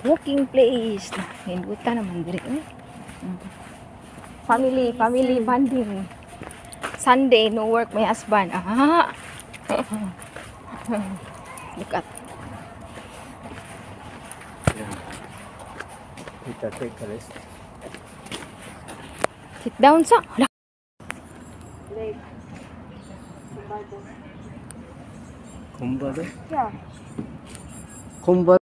walking place. Hindutan naman diri. Family bonding. Sunday, no work, my husband. Ah. Look at. Take a rest. Sit down sa. Konbado? Yeah. Konbado?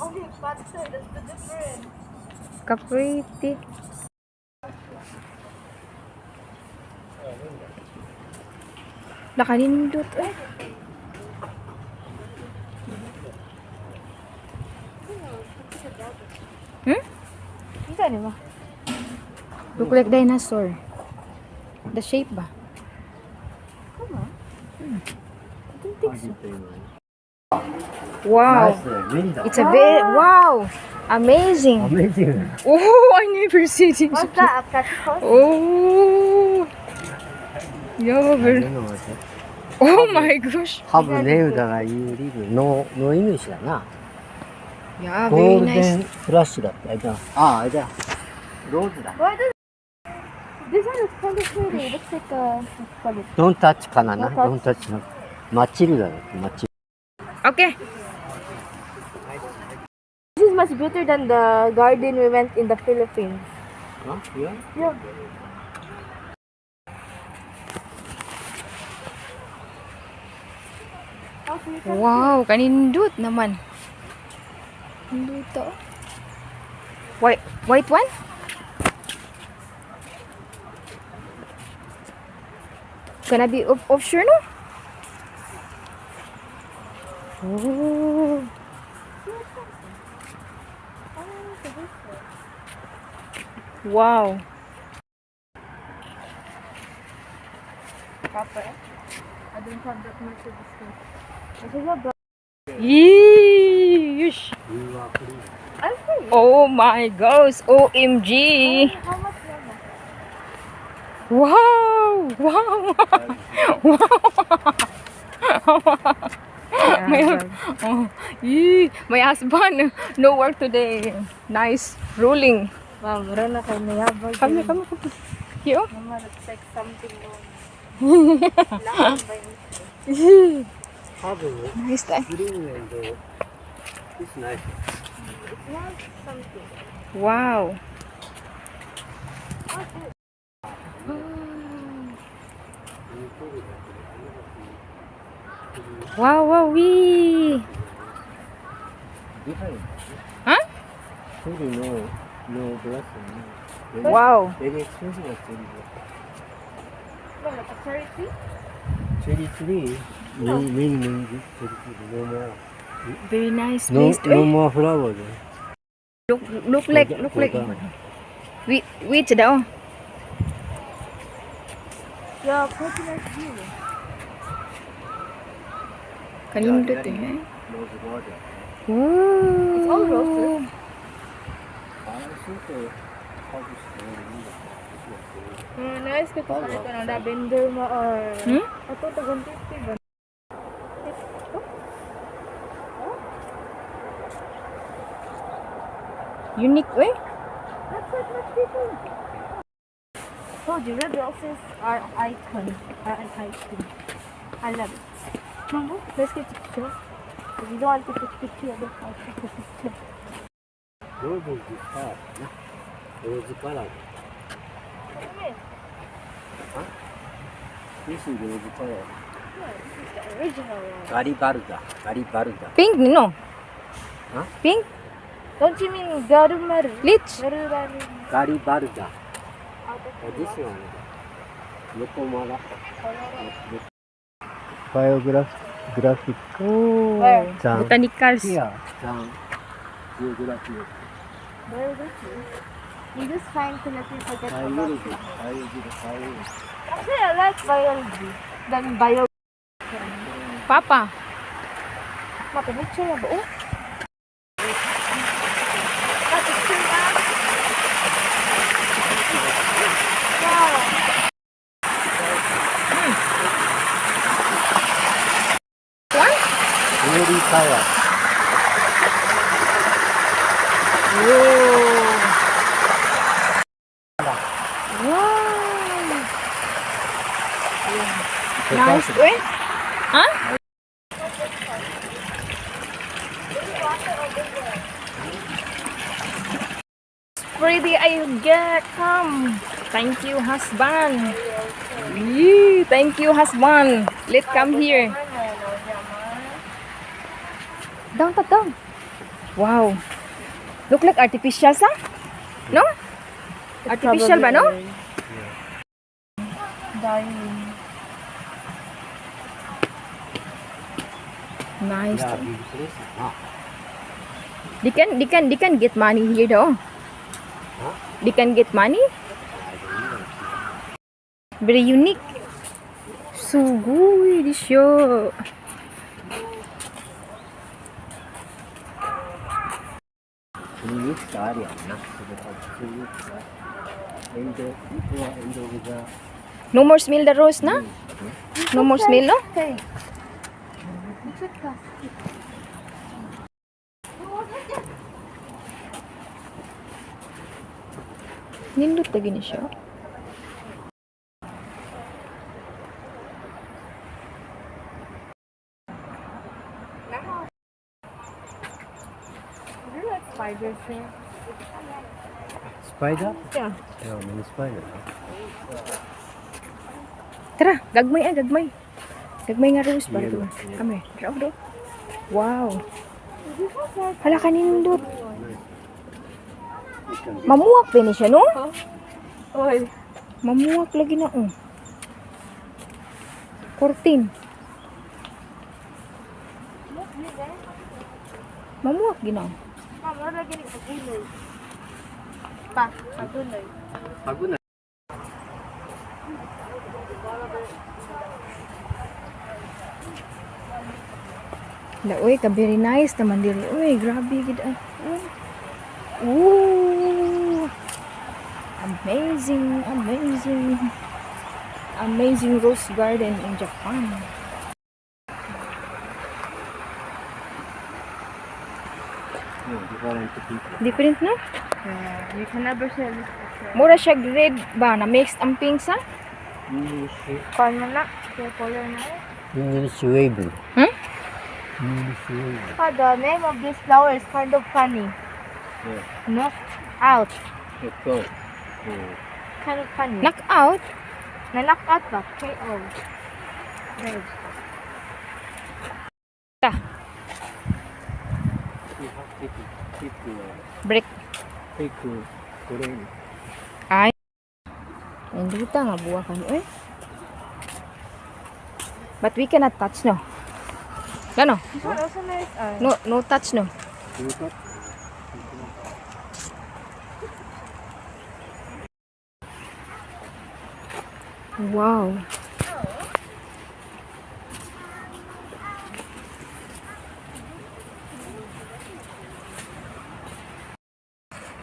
Okay, but sir, that's the difference. Kapriti. Nakanindot eh. Kita ni ba? Look like dinosaur. The shape ba? Come on. I don't think so. Wow. It's a bit, wow. Amazing. Amazing. Oh, I never see this. What's that? A catfish? Oh. Yeah, very. Oh my gosh. Have named that you live. No English だな。 Yeah, ゴ very ールデ nice. ンフラッシュだって。あれだ。あ、あれだ。ローズだ。 Why does this one is kind of pretty? It looks like a what do you call it? ドンタッチかな Don't touch. ドンタッチの。マチルダだって、マチル Okay. This is much better than the garden we went in the Philippines. ダ。あ、いや Yeah. Wow, kanindot naman. Kanindot to. White one? Gonna be offshore, no? Oh. Wow. Papa, I don't have that much of this thing. This is a bro. Yeesh. I'm free. Oh my gosh. OMG. How much is that? Wow. Wow. My husband, no work today. Nice rolling. Wow, meron na kayo mayabag. Come. Here. Mama, looks like something wrong. Laag by mistake. Nice time. green and it's nice. It smells something. Wow. Wow, wee. Different. Huh? Cherry no glass. Wow. Very expensive cherry. Well, like a cherry tree? Cherry tree. Many cherry tree. No more. Very nice No place. to more flowers. Look like. Wait daw. Yeah, pretty nice view. Kanindot eh. Rose water. Wow. It's all roses. Nice ka pa ito ng lavender mo or... Ito, tagang 50 ba? Unique way. That's what much people. Told you, red roses are an icon. I love it. Mama, let's get a picture. If you don't want to take a picture, I don't want to take a picture. Rose is hot. Rose color. This is rose color. Yeah, this is the original one. Garibalda. Pink no. Huh? Pink. Don't you mean Garumaru? Lich. Garumaru. Garibalda. Out of This one. Yokomara. Biographic. Oh. Where? Botanicals. Here. Geography. Where is this? You just find to let me forget about Biology. it. Actually, I like biology. Than bio. Papa. Mapapicture na ba? Oh. Wow. kayak. Whoa. Wow. Nice. Wait. Huh? Pretty I get. Come. Thank you, husband. Yee, thank you, husband. Let's come here. Down, down. Wow. Look like artificial, sa? No? Artificial ba, no? Dying. Nice. Yeah, beautiful. They can get money here, though. Huh? They can get money. Very unique. Sugoi desho. Unique area, na. No more smell the rose, na? No more smell, no? Hey. Nindot lagi ni siya. Do you like spiders here? Spider? Yeah. Yeah, mini spider. Tara, gagmay ay gagmay. Gagmay nga rose ba Yeah, ito? yeah. Kami, draw do. Wow. Hala ka nindot. Mamuwak din ni siya, no? Oy. Mamuwak lagi na, oh. Kurtin. Mamuwak gina. Mama, lagi ni pagulay. Pa, pagulay. Bago na. La, uy, ka very nice naman diri. Uy, grabe gid ah. Ooh. Amazing, amazing. Amazing rose garden in Japan. Yeah, different people. Different na? Yeah, you can never say this. Mura siya red ba na mixed ang pink sa? Paano na? Kaya color na. English wave. Hmm? English wave. The name of this flower is kind of funny. Yeah. Knock out. Let's go. Kind of funny. Knockout? Na-knock out ba? K.O. Red. Ta. Break. Take Korean. Ay. Hindi ta nga buwakan eh. But we cannot touch no. Gano? This one also nice. No touch no. Wow.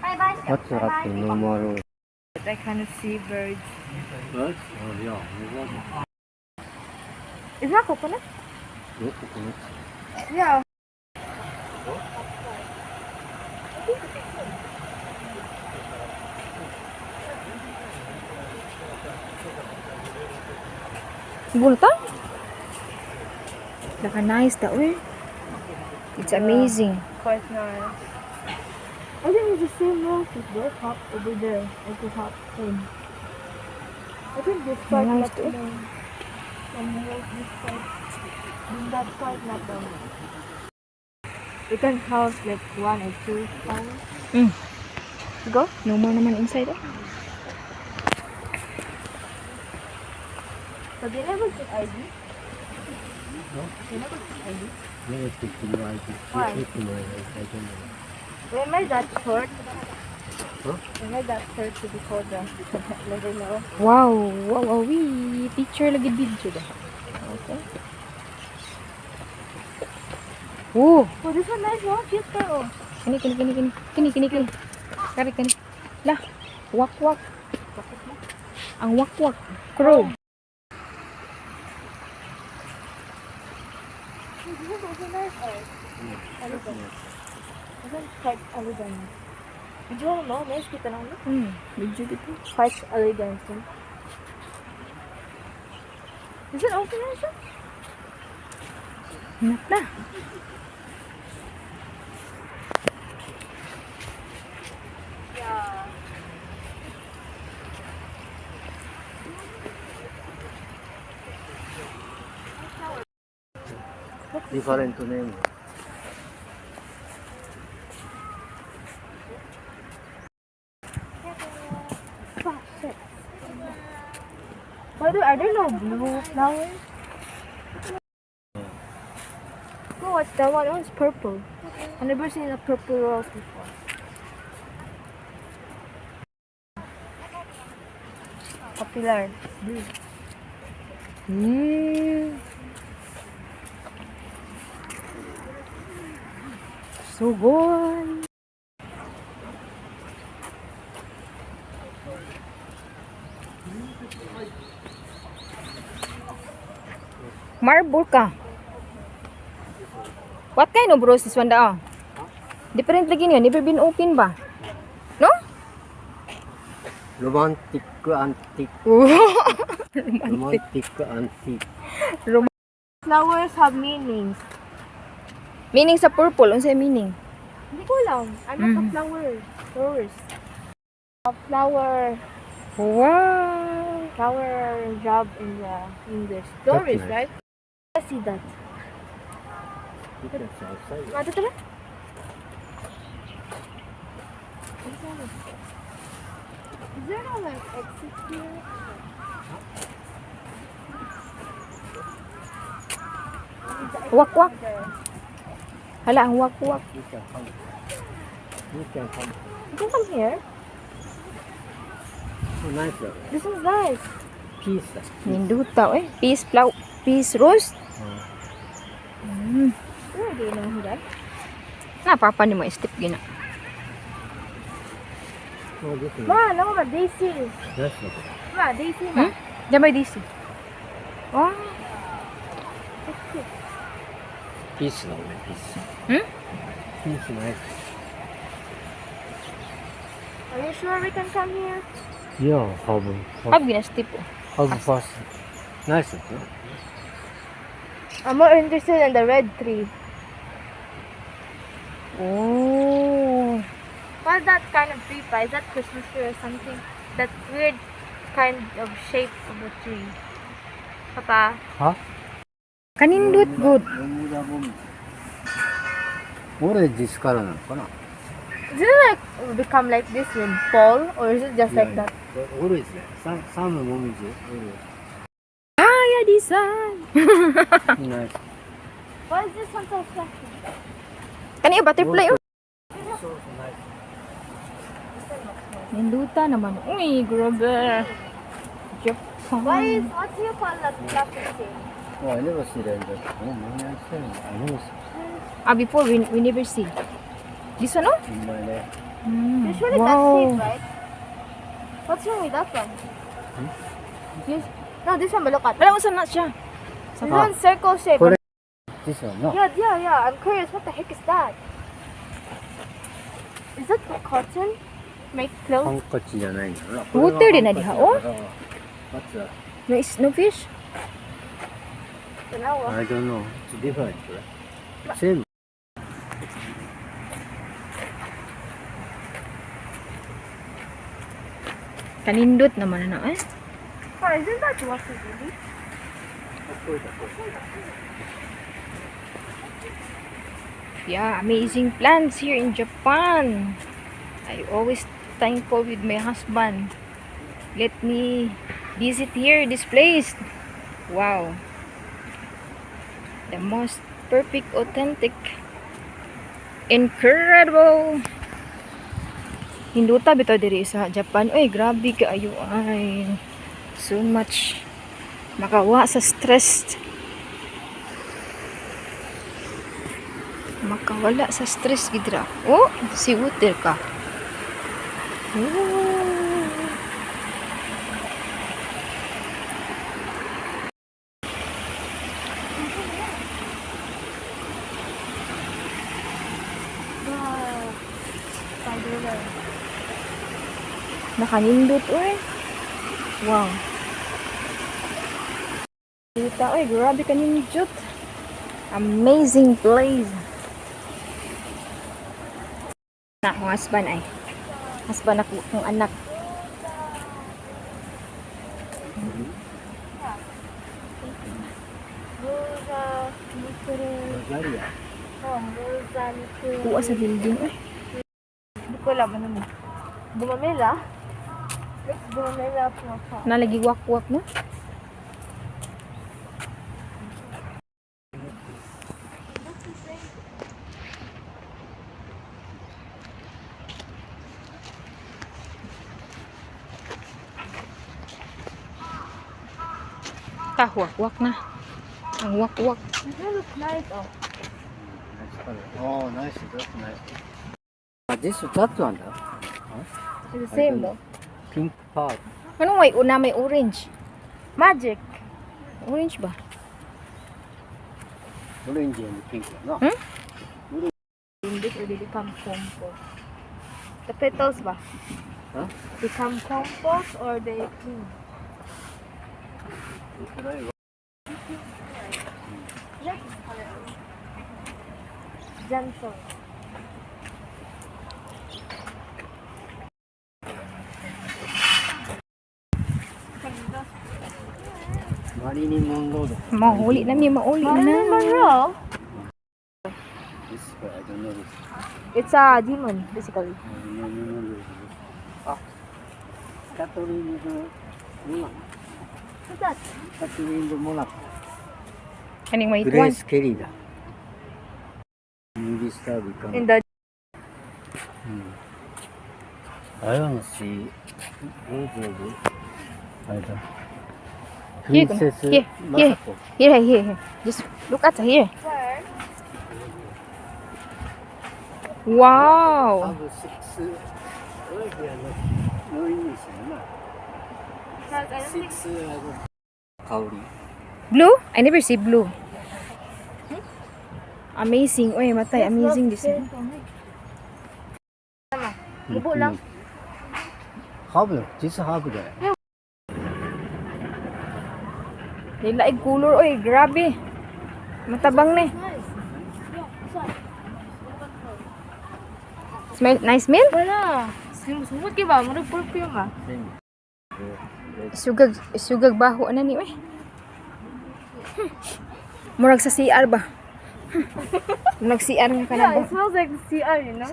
Bye-bye. What's up to normal? I kind of see birds. Birds? Oh yeah. Is that coconut? No coconut. Yeah. Bulta? Laka nice da uy. It's amazing. Quite nice. I think it's the same rose as the top over there. At the top thing. I think this part Nice not too. alone. And this part. Then that part not done. We can count like 1 or 2 flowers. Mm. Go? No more naman inside eh. But they never took ID. No? They never took ID. No, it's Why? I don't know. We made that short. Huh? We made that short to before the let them know. Wow, wow, wow, wee. Picture lagi video da. Okay. Oh, Oh, this one nice, oh, cute ka, oh. kini. Kari kani. Lah, wak. Ang wak. Crow. Quite elegant. Medyo ano, may kita lang. Medyo dito. Quite elegant. Is it open also? Hinap na. Yeah. Different name. Shit. Why are there no blue flowers? No, what's that one? One's purple. I've never seen a purple rose before. Popular. Blue. Sugon. Marble ka. What kind of rose this one da? Different lagi niya. Never been open ba? No? Romantic antique. Romantic antique. Flowers have meanings. Meaning sa purple. Ano sa meaning? Hindi ko alam. I'm not a flower. Flowers. A flower. Wow. Flower job in the English. Flowers, nice. right? I see that. That's outside. Ito tala? Is there no like exit here? Wak-wak. Hala, ang wak-wak. You can come. You can come. You can come here. Oh, nice. This is nice. Peace. Ninduta eh. Peace flower. Peace rose. Where do you know who that? Napapa ni mo step gina. Oh, this is Ma, no, ma, Daisy. that's it. Ma, Daisy, ma. Diyan may DC. Wow. That's cute. Peace now, peace. Peace, nice. Are you sure we can come here? Yeah, how Hab gina step oh. fast? Nice. No? I'm more interested in the red tree. Oh. What's that kind of tree, pa? Is that Christmas tree or something? That weird kind of shape of the tree. Papa? Huh? Kanindot good. What is this color? No? Does it like become like this in fall, or is it just like that? Always. Some momiji. Ah, yeah, this one. Nice. Why is this one so flashy? Kani butterfly oh. So nice. Ninduta naman. Uy, grabe. Japan. What do you call that plastic thing? Oh, I never see that. Oh, man, I never see Ah, before we never see. This one oh? in my life. Usually that shape, right? What's wrong with that one? This, no, this one, but look at. Wala mo na siya. This one's circle shape. Correct. This one, no? Yeah. I'm curious. What the heck is that? Is that the cotton? Make clothes? ハンカチじゃないんだな。ホテルなりはお What's that? No, is no fish? I don't know. It's different, right? Same. Kanindot naman na eh. Oh, isn't that what it is? Yeah, amazing plants here in Japan. I always thankful with my husband. Let me visit here, this place. Wow. The most perfect, authentic, incredible. Hinduta bitaw diri sa Japan. Oy, grabe kaayo ay. So much makawa sa stress. Makawala sa stress gidra. Oh, si water ka. Oh. Nakanindot, oy. Wow. Kita, oy, grabe kanindot. Amazing place. Na akong husband ay. Husband ako kong anak. Rosaria. Kuha sa building, oy. Hindi ko alam ano mo. Bumamela? Let's bumamela po. Nalagi wak-wak na. Wak-wak na. Ang wak-wak. That looks nice. Oh. Nice color. Oh, nice. That's nice. That one, It's the same though. pink part. Anong may una may orange? Magic. Orange ba? Orange and pink, no? Hmm? In this or they become compost? The petals ba? Huh? Become compost or they clean? Gentle. Marilyn Monroe. Mahuli na mi, mauli na. Marilyn Monroe? This, but I don't know this. It's a demon, basically. Ah, Catherine Monarch. What's that? Catherine Monarch. Kaning may one. Grace Kelly da. Movie star become. In the I want to see who's the Here, Princess here, Masako. Here. Just look at here. where? Wow. Have 6. Oh, they are not. No English, no. Because I don't think 6. Kaori. Blue? I never see blue. Amazing. Oy, matay. Amazing this. Lubo lang. Herb. This herb there. Nilaig color. Oy, grabe. Matabang na. Smell, nice smell? Wala. Sumut ka ba? Murag perfume ah. Sugag baho na ni. Oy. Murag sa CR ba? Murag CR nga ka na Yeah, ba? it smells like the CR, you know?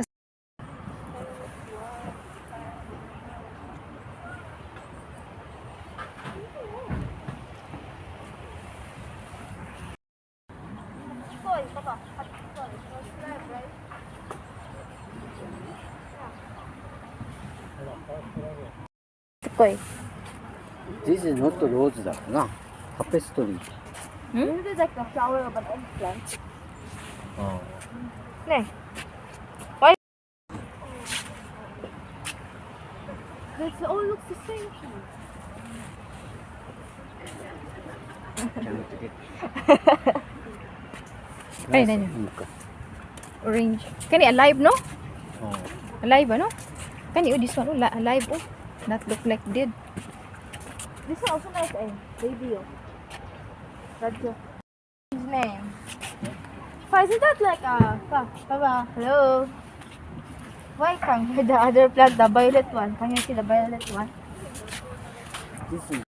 Koy. This is not rose だな。タペストリー。 This is like the flower of an eggplant. あ Ne. Why? This all looks the same to me. あ。ちゃんとget. Ay, nani. いいか。 Orange. Kani alive, no? あ Alive, ano? Kani, oh, this one, oh, alive, oh. Not look like dead. This one also nice, eh? Baby, oh. That's his name. Pa, isn't that like Papa, hello? Why can't you the other plant, the violet one? Can you see the violet one? This is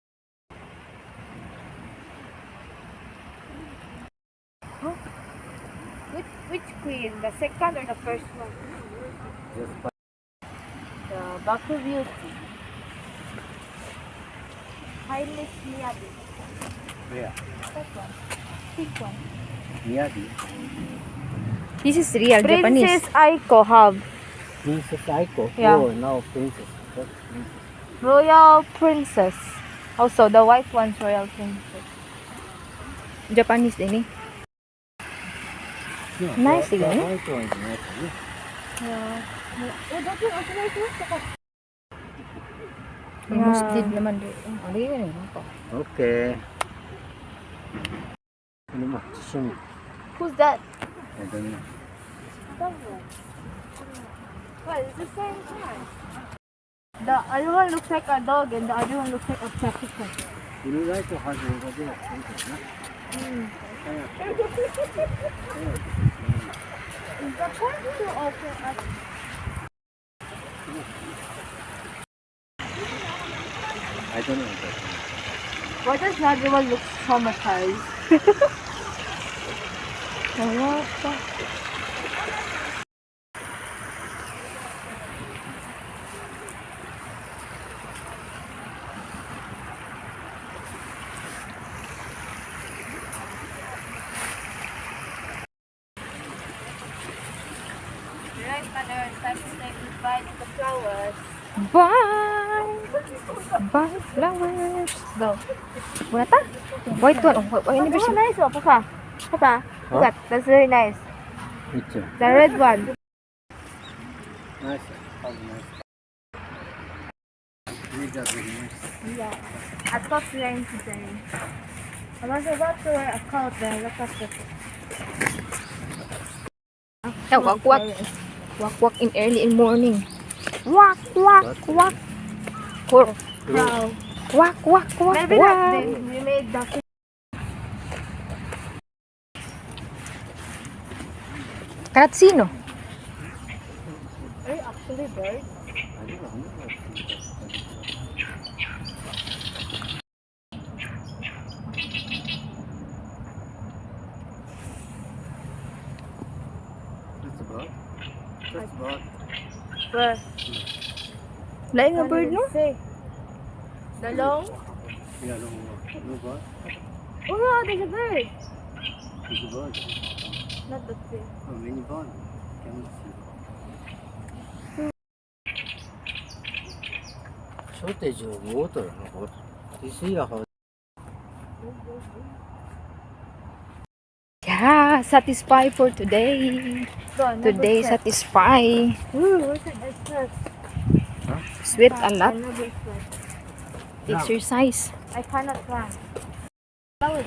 Which queen? The second or the first one? just The Baku Beauty. Highness Miyagi. where? That one. Pink one. Miyagi. This is real Japanese. Princess Aiko have Princess Aiko. Yeah. Oh, now princess. That's princess. Royal Princess. Also, the white one's Royal Princess. Japanese din eh. Yeah, Nice the again. white one is nice. Yeah. Oh, don't you also like this? Almost Yeah. dead naman doon. Ano yun eh? Okay. Ano mo? Tissue. Who's that? I don't know. That one. What, it's the same time. The other one looks like a dog and the other one looks like a traffic cone. You like to have over there. Is the pond still open? I don't know. Why does the other one look traumatized? What the? Right, mother, it's time to say goodbye to the flowers. Bye! Bye, flowers. Go. Wala ta? White one. Oh, Oh, ini this bersih. one nice, oh, Papa. Papa, look at, that's very nice. Which one? The red one. Nice. Oh, nice. These are very nice. Yeah. I thought rain today. I was about to wear a coat there. Look at this. Yeah, walk, walk. Walk, walk in early in morning. Walk, walk, walk. Cool. Wow. Walk, walk, walk, Maybe walk. not this. We made the Karatsino. Are you actually birds? I don't know. That's a bird. That's a bird. Where? Lain nga Can't bird, even no? see. The long? Yeah, no bird. Oh yeah, there's a bird. It's a bird. Not the tree. Oh, many bird. Cannot see. Shortage of water. You see how Yeah, satisfied for today. Go, Today, never sweat. satisfy. Ooh, what's it? I sweat. Sweat a I lot. never sweat. Exercise. I cannot run. Flower.